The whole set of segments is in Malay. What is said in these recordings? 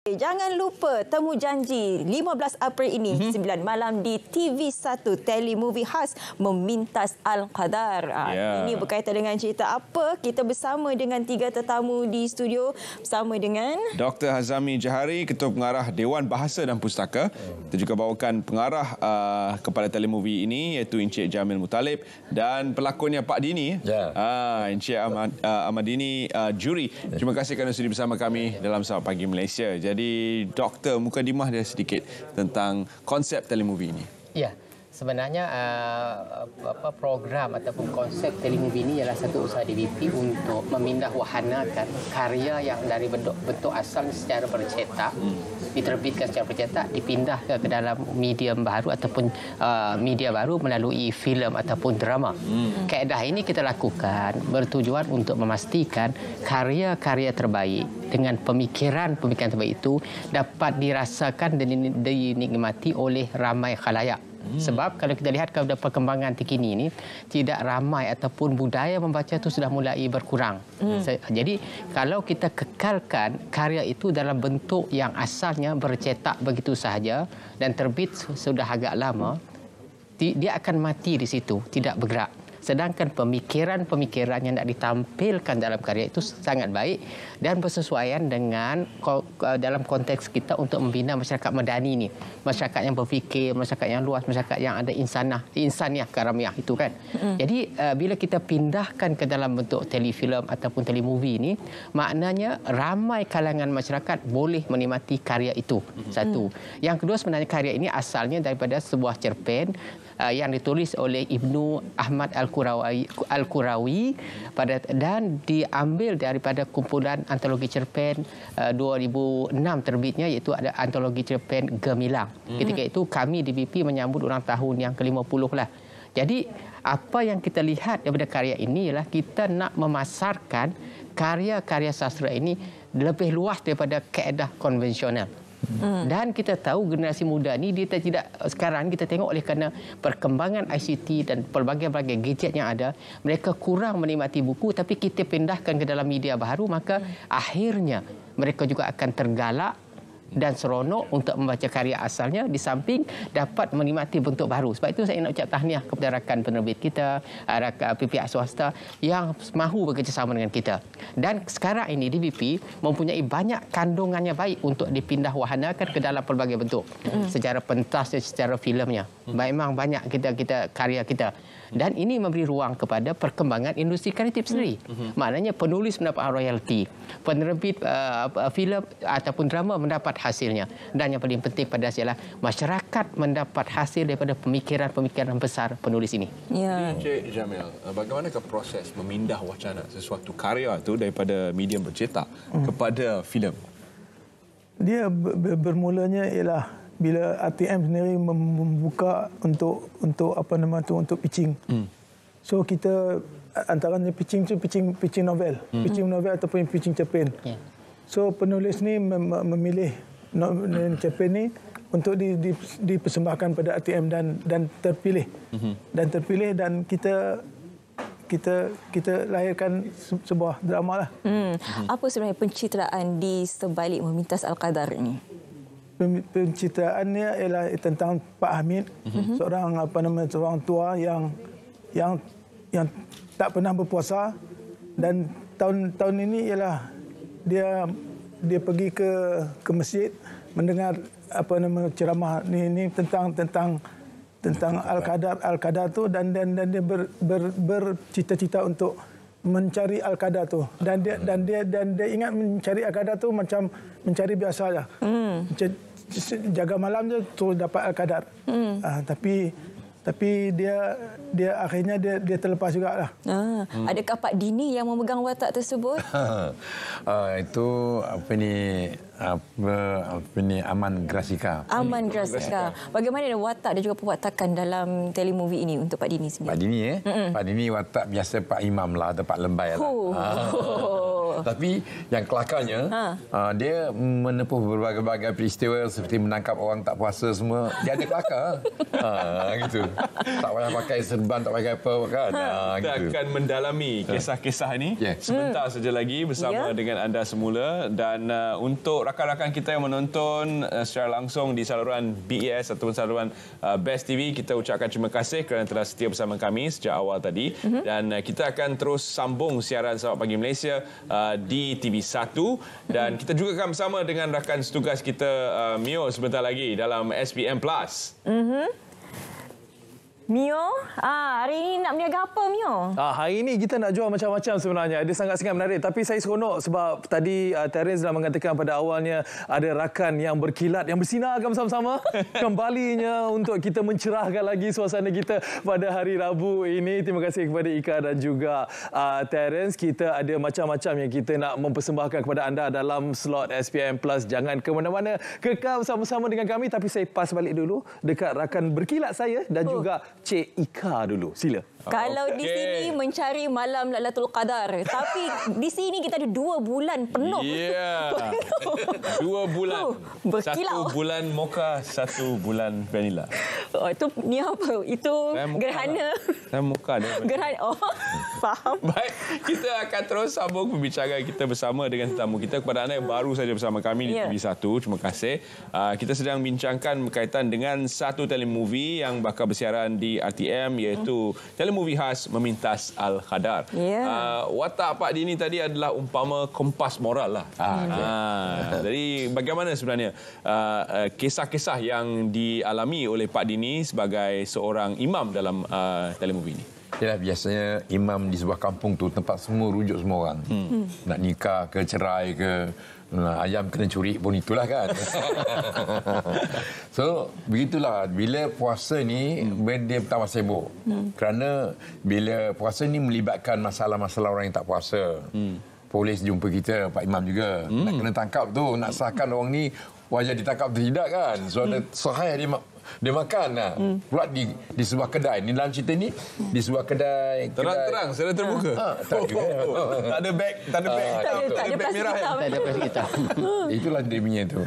Jangan lupa temu janji 15 April ini 9 malam di TV1 Telemovie khas Memintas Al-Qadar. Ini berkaitan dengan cerita apa? Kita bersama dengan 3 tetamu di studio bersama dengan Dr. Hazami Jahari, Ketua Pengarah Dewan Bahasa dan Pustaka. Kita juga bawakan pengarah kepada telemovie ini iaitu Encik Jamil Muttalib dan pelakonnya Pak Dini. Encik Ahmad Dini, juri. Terima kasih kerana sudi bersama kami dalam Selamat Pagi Malaysia. Jadi Doktor, mukadimah dia sedikit tentang konsep telemovie ini. Ya, sebenarnya program ataupun konsep telemovie ini ialah satu usaha DBP untuk memindah wahanakan karya yang dari bentuk asal secara bercetak, diterbitkan secara bercetak, dipindah ke dalam medium baru ataupun media baru melalui filem ataupun drama. Kaedah ini kita lakukan bertujuan untuk memastikan karya-karya terbaik dengan pemikiran-pemikiran terbaik itu dapat dirasakan dan dinikmati oleh ramai khalayak. Sebab kalau kita lihat kepada perkembangan terkini ini, tidak ramai ataupun budaya membaca itu sudah mulai berkurang. Jadi kalau kita kekalkan karya itu dalam bentuk yang asalnya bercetak begitu sahaja dan terbit sudah agak lama, dia akan mati di situ, tidak bergerak. Sedangkan pemikiran-pemikiran yang nak ditampilkan dalam karya itu sangat baik dan bersesuaian dengan dalam konteks kita untuk membina masyarakat medani ini. Masyarakat yang berfikir, masyarakat yang luas, masyarakat yang ada insaniah, karamiah itu kan. Jadi bila kita pindahkan ke dalam bentuk telefilm ataupun telemovie ini, maknanya ramai kalangan masyarakat boleh menikmati karya itu. Satu. Yang kedua, sebenarnya karya ini asalnya daripada sebuah cerpen yang ditulis oleh Ibnu Ahmad Al-Qurawi dan diambil daripada kumpulan antologi cerpen 2006 terbitnya, iaitu ada antologi cerpen Gemilang. Ketika itu kami DBP menyambut ulang tahun yang ke-50 lah. Jadi apa yang kita lihat daripada karya ini ialah kita nak memasarkan karya-karya sastra ini lebih luas daripada kaedah konvensional. Dan kita tahu generasi muda ni dia tidak, sekarang kita tengok oleh kerana perkembangan ICT dan pelbagai-bagai gadget yang ada, mereka kurang menikmati buku, tapi kita pindahkan ke dalam media baru, maka akhirnya mereka juga akan tergalak dan seronok untuk membaca karya asalnya, di samping dapat menikmati bentuk baru. Sebab itu saya nak ucap tahniah kepada rakan penerbit kita, rakan pihak swasta yang mahu bekerjasama dengan kita. Dan sekarang ini DBP mempunyai banyak kandungannya baik untuk dipindah wahanakan ke dalam pelbagai bentuk. Secara pentas dan secara filmnya. Memang banyak kita karya kita. Dan ini memberi ruang kepada perkembangan industri kreatif sendiri. Maknanya penulis mendapat royalti, penerbit filem ataupun drama mendapat hasilnya. Dan yang paling penting pada saya adalah masyarakat mendapat hasil daripada pemikiran-pemikiran besar penulis ini. Encik Jamil, bagaimanakah proses memindah wacana sesuatu karya itu daripada medium bercetak kepada filem? Dia bermulanya ialah bila RTM sendiri membuka untuk untuk pitching. So kita antaranya pitching tu pitching novel, pitching novel ataupun pitching cerpen. So penulis ni memilih cerpen ni untuk dipersembahkan pada RTM dan terpilih. Dan kita lahirkan sebuah drama lah. Apa sebenarnya pencitraan di sebalik Memintas Al-Qadar ini? Pencitraannya ialah tentang Pak Hamid, seorang tua yang tak pernah berpuasa, dan tahun ini ialah dia pergi ke masjid mendengar ceramah ni tentang Al-Qadar tu, dan dia bercita-cita untuk mencari Al-Qadar tu, dan dia ingat mencari Al-Qadar tu macam mencari biasa saja. Jaga malam je terus dapat Al-Qadar. Tapi dia akhirnya dia terlepas jugalah. Adakah Pak Dini yang memegang watak tersebut? Itu Aman Grasika. Aman Grasika. Bagaimana watak dan juga perwatakan dalam telemovie ini untuk Pak Dini sendiri? Pak Dini Pak Dini watak biasa Pak Imam lah atau Pak Lembai lah. Tapi yang kelakarnya dia menempuh berbagai-bagai peristiwa seperti menangkap orang tak puasa semua. Dia ada kelakar. Gitu. Tak payah pakai serban, tak pakai apa kan. Kita akan mendalami kisah-kisah ini sebentar saja lagi bersama dengan anda semula, dan untuk rakan-rakan kita yang menonton secara langsung di saluran BES ataupun saluran Best TV, kita ucapkan terima kasih kerana telah setia bersama kami sejak awal tadi. Dan kita akan terus sambung siaran Sahabat Pagi Malaysia di TV1 dan kita juga akan bersama dengan rakan setugas kita Mio sebentar lagi dalam SPM Plus. Mio, hari ini nak berniaga apa, Mio? Hari ini kita nak jual macam-macam sebenarnya. Dia sangat-sangat menarik. Tapi saya seronok sebab tadi Terence dah mengatakan pada awalnya ada rakan yang berkilat, yang bersinarkan bersama-sama. Kembalinya untuk kita mencerahkan lagi suasana kita pada hari Rabu ini. Terima kasih kepada Ika dan juga Terence. Kita ada macam-macam yang kita nak mempersembahkan kepada anda dalam slot SPM Plus. Jangan ke mana-mana. Kekal bersama-sama dengan kami. Tapi saya pas balik dulu dekat rakan berkilat saya dan juga Cik Ika dulu. Sila. Kalau di sini mencari malam Lailatul Qadar, tapi di sini kita ada 2 bulan penuh. Ya. 2 bulan. Berkilau. 1 bulan mocha, 1 bulan vanilla. Itu ni apa? Itu gerhana. Saya mocha dia. Gerhana. Oh, faham. Baik, kita akan terus sambung pembicaraan kita bersama dengan tetamu kita. Kepada anda yang baru saja bersama kami di TV1, terima kasih. Kita sedang bincangkan berkaitan dengan satu telemovie yang bakal bersiaran di RTM, iaitu telemovie khas Memintas Al-Qadar. Watak Pak Dini tadi adalah umpama kompas moral lah. Jadi bagaimana sebenarnya kisah-kisah yang dialami oleh Pak Dini sebagai seorang imam dalam telemovie ini? Yalah, biasanya imam di sebuah kampung tu tempat semua rujuk semua orang. Nak nikah ke, cerai ke, ayam kena curi pun itulah kan. So, begitulah. Bila puasa ni, dia pertama sibuk. Kerana bila puasa ni melibatkan masalah-masalah orang yang tak puasa. Polis jumpa kita, Pak Imam juga. Nak kena tangkap tu, nak sahkan orang ni wajah ditangkap atau tidak kan. So, ada sahaya dia makan lah. Pula di sebuah kedai. Ni dalam cerita ni di sebuah kedai. Terang-terang, secara terbuka. Tak juga. Tak ada beg, tak ada beg. Tak ada beg merah. Tak ada plastik hitam. Itulah dia punya tu.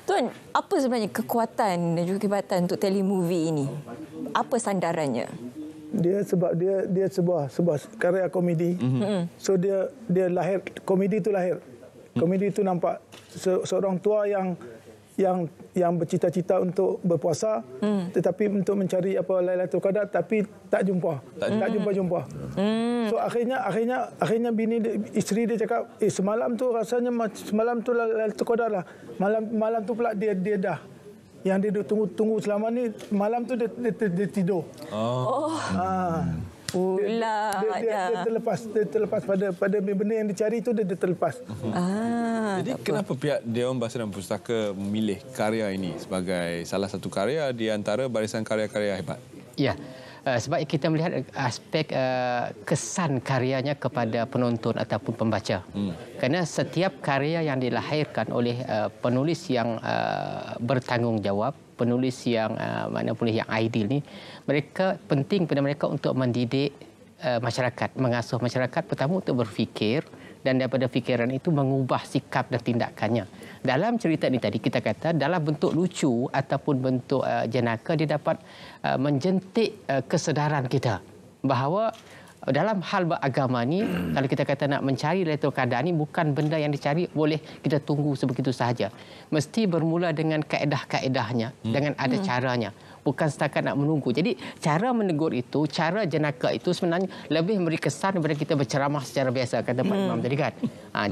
Tuan, apa sebenarnya kekuatan dan juga kehebatan untuk telemovie ini? Apa sandarannya? Dia sebab dia sebuah karya komedi. So dia lahir, komedi itu lahir. Komedi itu nampak seorang tua yang bercita-cita untuk berpuasa, tetapi untuk mencari Lailatul Qadar, tapi tak jumpa. So akhirnya isteri dia cakap, semalam tu rasanya semalam tu Lailatul Qadar lah. Malam tu pula dia dah. Yang dia tunggu selama ni, malam tu dia tidur. Dia terlepas pada benda yang dicari itu, dia terlepas. Jadi kenapa pihak Dewan Bahasa dan Pustaka memilih karya ini sebagai salah satu karya di antara barisan karya-karya hebat? Ya, sebab kita melihat aspek kesan karyanya kepada penonton ataupun pembaca. Kerana setiap karya yang dilahirkan oleh penulis yang bertanggungjawab, penulis yang mana pun yang ideal ni, mereka penting pada mereka untuk mendidik masyarakat, mengasuh masyarakat pertama untuk berfikir, dan daripada fikiran itu mengubah sikap dan tindakannya. Dalam cerita ini tadi kita kata dalam bentuk lucu ataupun bentuk jenaka, dia dapat menjentik kesedaran kita bahawa dalam hal beragama ni, kalau kita kata nak mencari Lailatul Qadar ni, bukan benda yang dicari boleh kita tunggu sebegitu sahaja. Mesti bermula dengan kaedah-kaedahnya, dengan ada caranya. Bukan setakat nak menunggu. Jadi cara menegur itu, cara jenaka itu sebenarnya lebih memberi kesan daripada kita berceramah secara biasa, kata Pak Imam tadi kan.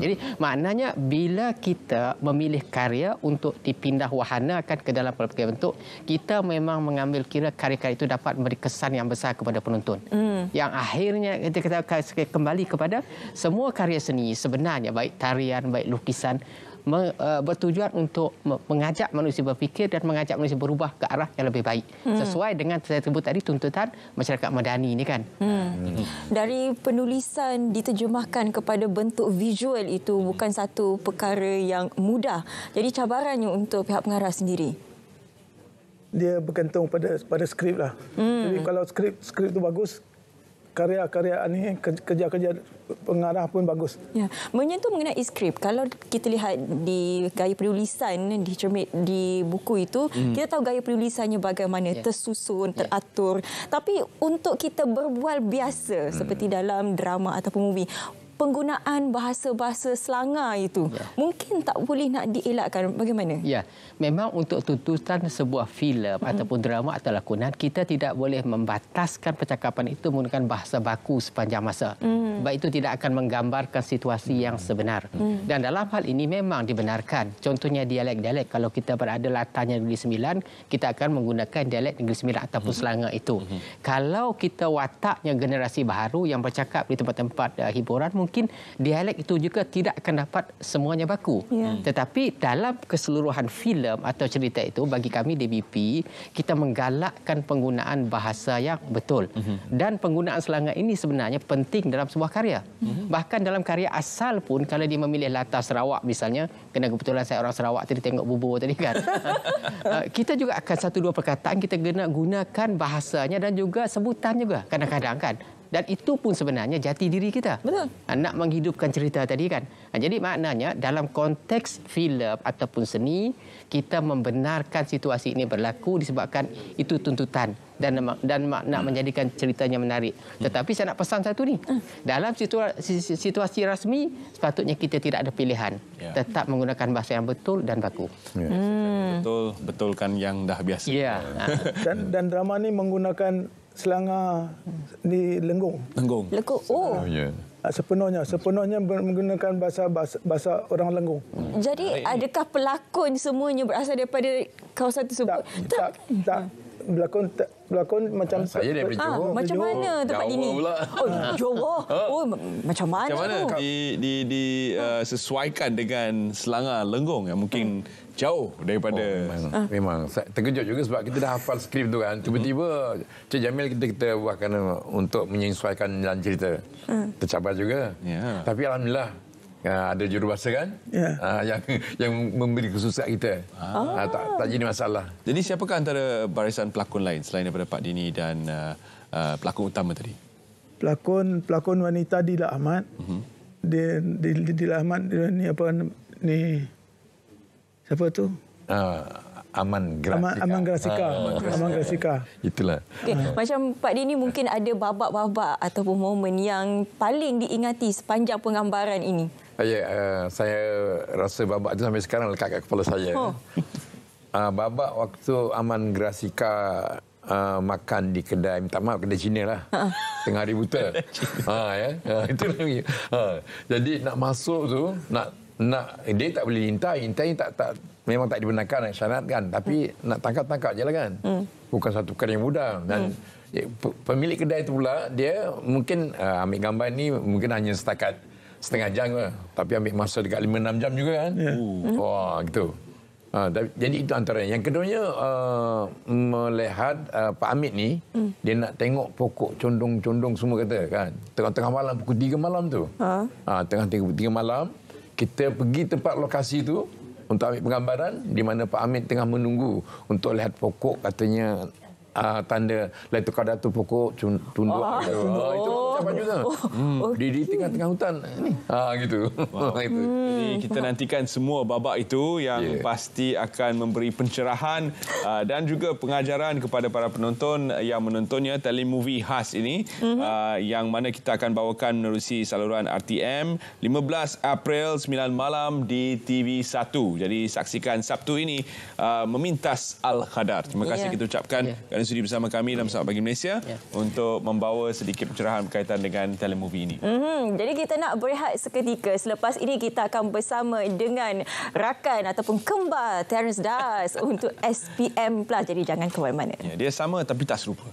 Jadi maknanya bila kita memilih karya untuk dipindah wahanakan ke dalam pelbagai bentuk, kita memang mengambil kira karya-karya itu dapat memberi kesan yang besar kepada penonton. Yang akhirnya kita kembali kepada semua karya seni sebenarnya, baik tarian, baik lukisan, bertujuan untuk mengajak manusia berfikir dan mengajak manusia berubah ke arah yang lebih baik. Sesuai dengan saya sebut tadi, tuntutan masyarakat madani ni kan. Dari penulisan diterjemahkan kepada bentuk visual itu bukan satu perkara yang mudah. Jadi cabarannya untuk pihak pengarah sendiri? Dia bergantung pada skrip lah. Jadi kalau skrip tu bagus, karya-karya ni, kerja-kerja pengarah pun bagus. Ya, menyentuh mengenai skrip. Kalau kita lihat di gaya penulisan dicermin di buku itu, kita tahu gaya penulisannya bagaimana, tersusun, teratur. Tapi untuk kita berbual biasa seperti dalam drama ataupun movie, penggunaan bahasa-bahasa Selangor itu mungkin tak boleh nak dielakkan. Bagaimana? Ya, memang untuk tuntutan sebuah filem ataupun drama atau lakonan, kita tidak boleh membataskan percakapan itu menggunakan bahasa baku sepanjang masa. Sebab itu tidak akan menggambarkan situasi yang sebenar. Dan dalam hal ini memang dibenarkan. Contohnya dialek-dialek. Kalau kita berada latarnya Negeri Sembilan, kita akan menggunakan dialek Negeri Sembilan ataupun Selangor itu. Kalau kita wataknya generasi baru yang bercakap di tempat-tempat hiburan, mungkin dialek itu juga tidak akan dapat semuanya baku. Tetapi dalam keseluruhan filem atau cerita itu, bagi kami DBP, kita menggalakkan penggunaan bahasa yang betul. Dan penggunaan Selangor ini sebenarnya penting dalam sebuah karya. Bahkan dalam karya asal pun, kalau dia memilih latar Sarawak misalnya, kena kebetulan saya orang Sarawak tadi tengok bubur tadi kan, kita juga akan satu dua perkataan kita gunakan bahasanya dan juga sebutan juga kadang-kadang kan. Dan itu pun sebenarnya jati diri kita. Betul. Nak menghidupkan cerita tadi kan. Jadi maknanya dalam konteks filem ataupun seni, kita membenarkan situasi ini berlaku disebabkan itu tuntutan dan nak menjadikan ceritanya menarik. Tetapi saya nak pesan satu ni. Dalam situasi rasmi, sepatutnya kita tidak ada pilihan. Tetap menggunakan bahasa yang betul dan baku. Betulkan yang dah biasa. Ya. Dan drama ni menggunakan Selangor di Lenggong. Lenggong. Sepenuhnya menggunakan bahasa orang Lenggong. Jadi adakah pelakon semuanya berasal daripada kawasan tersebut? Tak. Berlakon macam saya daripada Johor. Macam mana tempat ini? Johor. Macam mana tu? Disesuaikan dengan Selangor Lenggong yang mungkin jauh daripada memang saya terkejut juga sebab kita dah hafal skrip tu kan, tiba-tiba Cik Jamil kita buatkan untuk menyesuaikan dalam cerita. Tercabar juga. Tapi alhamdulillah ada jurubahasa kan yang memberi kesusahan kita. Tak jadi masalah. Jadi siapakah antara barisan pelakon lain selain daripada Pak Dini dan pelakon utama tadi? Pelakon wanita Dila Ahmad. Dila Ahmad ni siapa tu? Aman Grasika. Itulah. Okay. Macam Pak Dini mungkin ada babak-babak ataupun momen yang paling diingati sepanjang penggambaran ini. Saya rasa babak itu sampai sekarang lekat kat kepala saya. Babak waktu Aman Grasika makan di kedai, minta maaf, kedai Cina lah. Tengah hari buta. Itu lagi. Jadi nak masuk tu, dia tak boleh hintai tak memang tak dibenarkan syarat kan, tapi nak tangkap je lah kan. Bukan satu perkara yang mudah. Dan pemilik kedai itu pula, dia mungkin ambil gambar ni mungkin hanya setakat setengah jam lah, tapi ambil masa dekat 5-6 jam juga kan. Wah gitu. Jadi itu antaranya. Yang keduanya, melihat Pak Amit ni, dia nak tengok pokok condong-condong semua kata kan. Tengah-tengah malam, pukul 3 malam tu. Tengah-tengah 3 malam, kita pergi tempat lokasi tu untuk ambil penggambaran di mana Pak Amit tengah menunggu untuk lihat pokok, katanya tanda Lailatul Qadar tu pokok tunduk. Itu capai juga. Di tengah-tengah hutan ni. Gitu. Jadi kita nantikan semua babak itu yang pasti akan memberi pencerahan dan juga pengajaran kepada para penonton yang menontonnya telemovie khas ini, yang mana kita akan bawakan menerusi saluran RTM 15 April 9 malam di TV1. Jadi saksikan Sabtu ini, Memintas Al-Qadar. Terima kasih kita ucapkan sudi bersama kami dalam Selamat Pagi Malaysia untuk membawa sedikit pencerahan berkaitan dengan telemovie ini. Jadi kita nak berehat seketika. Selepas ini kita akan bersama dengan rakan ataupun kembar Terence Das untuk SPM Plus. Jadi jangan ke mana-mana. Dia sama tapi tak serupa.